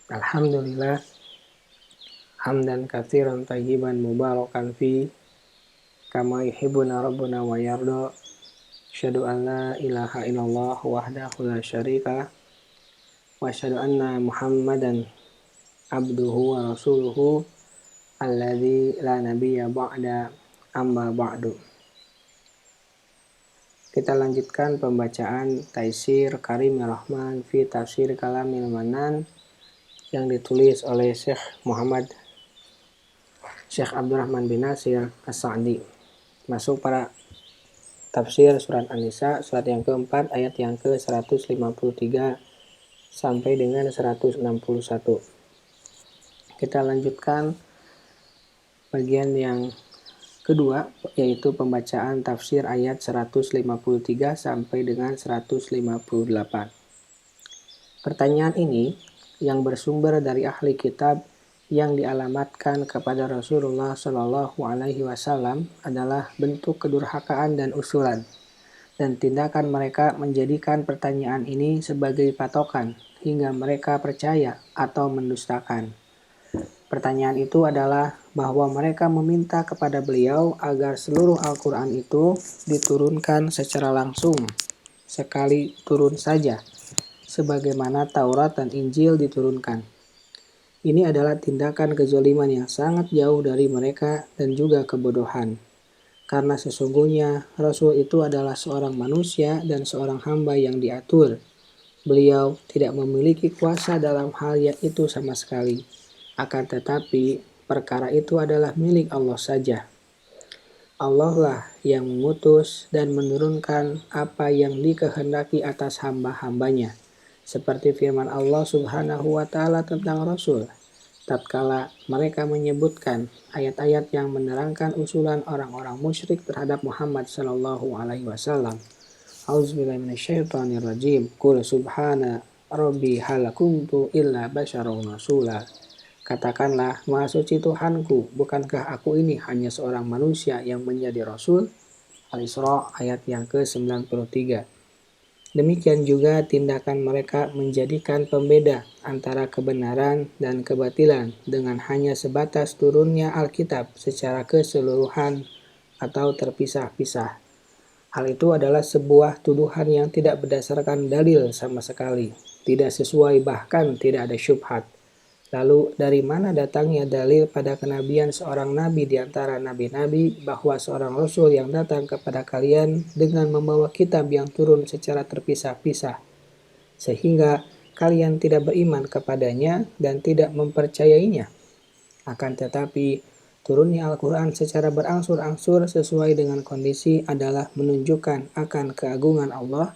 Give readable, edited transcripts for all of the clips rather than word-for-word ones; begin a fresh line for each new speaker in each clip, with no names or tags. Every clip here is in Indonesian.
Alhamdulillah hamdan katsiran tayyiban mubarakan fi kama yuhibbuna rabbuna wa yarda. Asyhadu an la ilaha illallah wahdahu la syarikalah wa asyhadu anna Muhammadan abduhu wa rasuluhu alladzi la nabiyya ba'da amma ba'du. Kita lanjutkan pembacaan Taisir Karimir Rahman fi Tafsir Kalamil Manan yang ditulis oleh Syekh Abdurrahman bin Nasir As-Sa'di. Masuk para tafsir surat An-Nisa, surat yang keempat, ayat yang ke-153 sampai dengan 161. Kita lanjutkan bagian yang kedua, yaitu pembacaan tafsir ayat 153 sampai dengan 158. Pertanyaan ini yang bersumber dari ahli kitab yang dialamatkan kepada Rasulullah Shallallahu Alaihi Wasallam adalah bentuk kedurhakaan dan usulan, dan tindakan mereka menjadikan pertanyaan ini sebagai patokan hingga mereka percaya atau mendustakan. Pertanyaan itu adalah bahwa mereka meminta kepada beliau agar seluruh Al-Quran itu diturunkan secara langsung, sekali turun saja, sebagaimana Taurat dan Injil diturunkan. Ini adalah tindakan kezaliman yang sangat jauh dari mereka dan juga kebodohan. Karena sesungguhnya Rasul itu adalah seorang manusia dan seorang hamba yang diatur. Beliau tidak memiliki kuasa dalam hal yang itu sama sekali. Akan tetapi, perkara itu adalah milik Allah saja. Allah lah yang mengutus dan menurunkan apa yang dikehendaki atas hamba-hambanya. Seperti firman Allah Subhanahu wa Ta'ala tentang Rasul, tatkala mereka menyebutkan ayat-ayat yang menerangkan usulan orang-orang musyrik terhadap Muhammad sallallahu alaihi wasallam. Auzubillahi minasyaitonirrajim. Qul subhana rabbi hal kuntu illa basyaran rasula. Katakanlah, Maha Suci Tuhanku, bukankah aku ini hanya seorang manusia yang menjadi Rasul? Al-Isra ayat yang ke-93. Demikian juga tindakan mereka menjadikan pembeda antara kebenaran dan kebatilan dengan hanya sebatas turunnya Alkitab secara keseluruhan atau terpisah-pisah. Hal itu adalah sebuah tuduhan yang tidak berdasarkan dalil sama sekali, tidak sesuai bahkan tidak ada syubhat. Lalu dari mana datangnya dalil pada kenabian seorang nabi di antara nabi-nabi bahwa seorang rasul yang datang kepada kalian dengan membawa kitab yang turun secara terpisah-pisah, sehingga kalian tidak beriman kepadanya dan tidak mempercayainya? Akan tetapi, turunnya Al-Quran secara berangsur-angsur sesuai dengan kondisi adalah menunjukkan akan keagungan Allah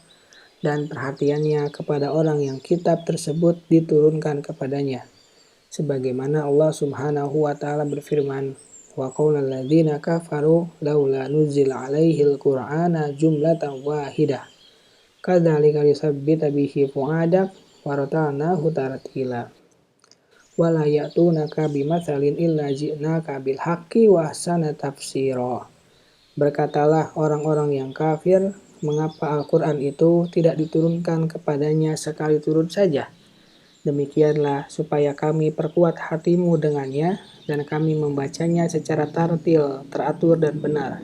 dan perhatiannya kepada orang yang kitab tersebut diturunkan kepadanya. Sebagaimana Allah Subhanahu wa Ta'ala berfirman, wa qaulal ladzina kafaru laula nuzila alaihil qur'ana jumlatan wahidah kadzalika lisabbita bihi fuadak wa ratalnahu tartila wala ya'tunaka bimatsalin illa ji'naka bil haqqi wa ahsana tafsira. Berkatalah orang-orang yang kafir, mengapa Al-Quran itu tidak diturunkan kepadanya sekali turun saja? Demikianlah supaya kami perkuat hatimu dengannya dan kami membacanya secara tartil, teratur dan benar.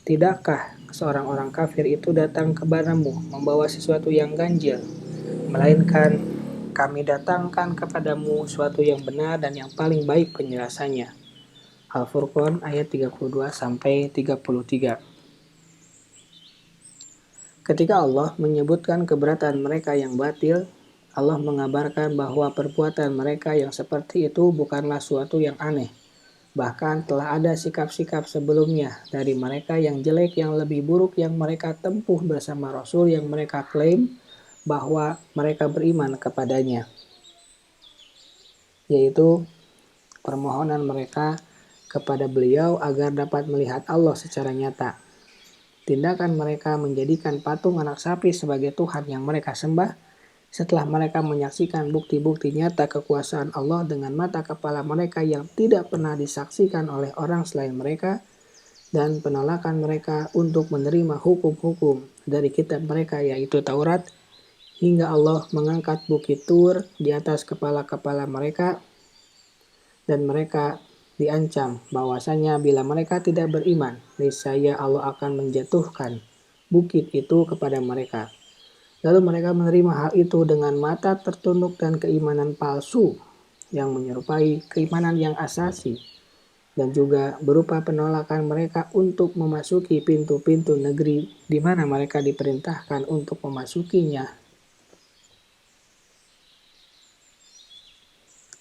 Tidakkah seorang orang kafir itu datang kepadamu membawa sesuatu yang ganjil, melainkan kami datangkan kepadamu sesuatu yang benar dan yang paling baik penjelasannya. Al-Furqan ayat 32 sampai 33. Ketika Allah menyebutkan keberatan mereka yang batil, Allah mengabarkan bahwa perbuatan mereka yang seperti itu bukanlah suatu yang aneh. Bahkan telah ada sikap-sikap sebelumnya dari mereka yang jelek yang lebih buruk yang mereka tempuh bersama Rasul yang mereka klaim bahwa mereka beriman kepadanya. Yaitu permohonan mereka kepada beliau agar dapat melihat Allah secara nyata. Tindakan mereka menjadikan patung anak sapi sebagai Tuhan yang mereka sembah setelah mereka menyaksikan bukti-bukti nyata kekuasaan Allah dengan mata kepala mereka yang tidak pernah disaksikan oleh orang selain mereka, dan penolakan mereka untuk menerima hukum-hukum dari kitab mereka yaitu Taurat, hingga Allah mengangkat bukit Tur di atas kepala-kepala mereka, dan mereka diancam bahwasanya bila mereka tidak beriman, niscaya Allah akan menjatuhkan bukit itu kepada mereka. Lalu mereka menerima hal itu dengan mata tertunduk dan keimanan palsu yang menyerupai keimanan yang asasi, dan juga berupa penolakan mereka untuk memasuki pintu-pintu negeri di mana mereka diperintahkan untuk memasukinya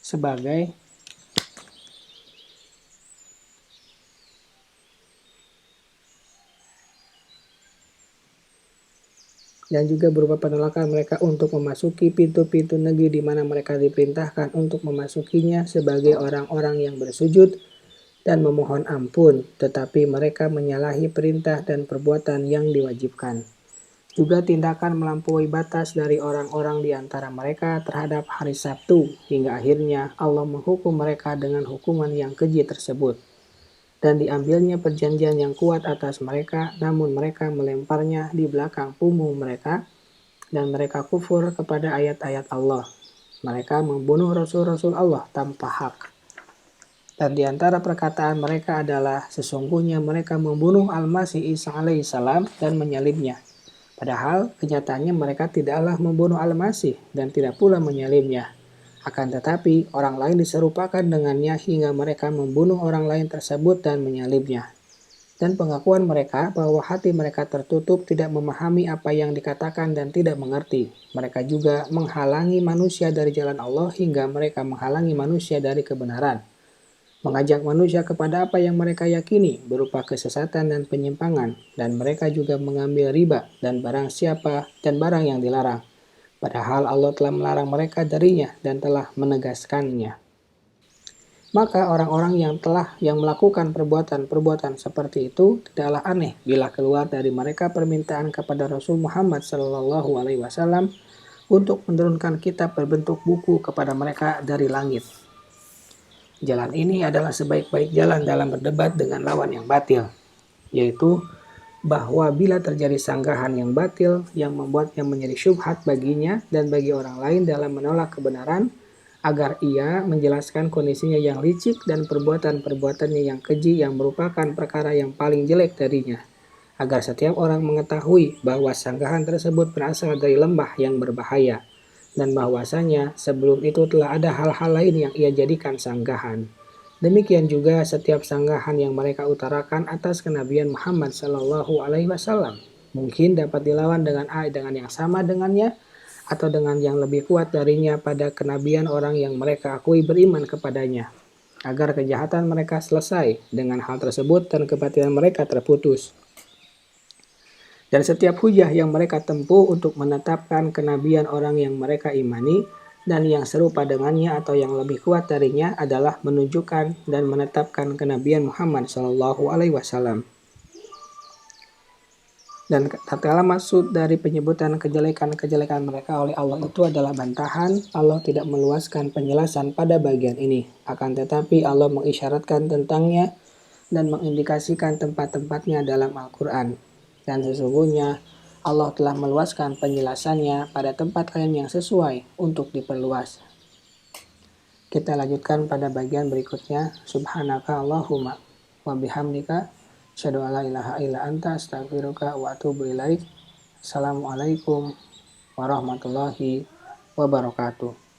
sebagai dan juga berupa penolakan mereka untuk memasuki pintu-pintu negeri di mana mereka diperintahkan untuk memasukinya sebagai orang-orang yang bersujud dan memohon ampun, tetapi mereka menyalahi perintah dan perbuatan yang diwajibkan. Juga tindakan melampaui batas dari orang-orang di antara mereka terhadap hari Sabtu, hingga akhirnya Allah menghukum mereka dengan hukuman yang keji tersebut. Dan diambilnya perjanjian yang kuat atas mereka, namun mereka melemparnya di belakang punggung mereka, dan mereka kufur kepada ayat-ayat Allah. Mereka membunuh Rasul-Rasul Allah tanpa hak. Dan di antara perkataan mereka adalah sesungguhnya mereka membunuh Al-Masih Isa alaihissalam dan menyalibnya. Padahal kenyataannya mereka tidaklah membunuh Al-Masih dan tidak pula menyalibnya. Akan tetapi orang lain diserupakan dengannya hingga mereka membunuh orang lain tersebut dan menyalibnya. Dan pengakuan mereka bahwa hati mereka tertutup, tidak memahami apa yang dikatakan dan tidak mengerti. Mereka juga menghalangi manusia dari jalan Allah hingga mereka menghalangi manusia dari kebenaran. Mengajak manusia kepada apa yang mereka yakini berupa kesesatan dan penyimpangan, dan mereka juga mengambil riba dan barang barang yang dilarang. Padahal Allah telah melarang mereka darinya dan telah menegaskannya. Maka orang-orang yang melakukan perbuatan-perbuatan seperti itu tidaklah aneh bila keluar dari mereka permintaan kepada Rasul Muhammad SAW untuk menurunkan kitab berbentuk buku kepada mereka dari langit. Jalan ini adalah sebaik-baik jalan dalam berdebat dengan lawan yang batil, yaitu bahwa bila terjadi sanggahan yang batil yang membuatnya menjadi syubhat baginya dan bagi orang lain dalam menolak kebenaran, agar ia menjelaskan kondisinya yang licik dan perbuatan-perbuatannya yang keji yang merupakan perkara yang paling jelek darinya, agar setiap orang mengetahui bahwa sanggahan tersebut berasal dari lembah yang berbahaya, dan bahwasanya sebelum itu telah ada hal-hal lain yang ia jadikan sanggahan. Demikian juga setiap sanggahan yang mereka utarakan atas kenabian Muhammad SAW mungkin dapat dilawan dengan yang sama dengannya atau dengan yang lebih kuat darinya pada kenabian orang yang mereka akui beriman kepadanya, agar kejahatan mereka selesai dengan hal tersebut dan kebatilan mereka terputus. Dan setiap hujah yang mereka tempuh untuk menetapkan kenabian orang yang mereka imani dan yang serupa dengannya atau yang lebih kuat darinya adalah menunjukkan dan menetapkan kenabian Muhammad SAW. Dan tatkala maksud dari penyebutan kejelekan-kejelekan mereka oleh Allah itu adalah bantahan, Allah tidak meluaskan penjelasan pada bagian ini. Akan tetapi Allah mengisyaratkan tentangnya dan mengindikasikan tempat-tempatnya dalam Al-Quran. Dan sesungguhnya Allah telah meluaskan penjelasannya pada tempat lain yang sesuai untuk diperluas. Kita lanjutkan pada bagian berikutnya. Subhanaka Allahumma wa bihamdika asyhadu an la ilaha illa anta astaghfiruka wa atubu ilaik. Assalamualaikum warahmatullahi wabarakatuh.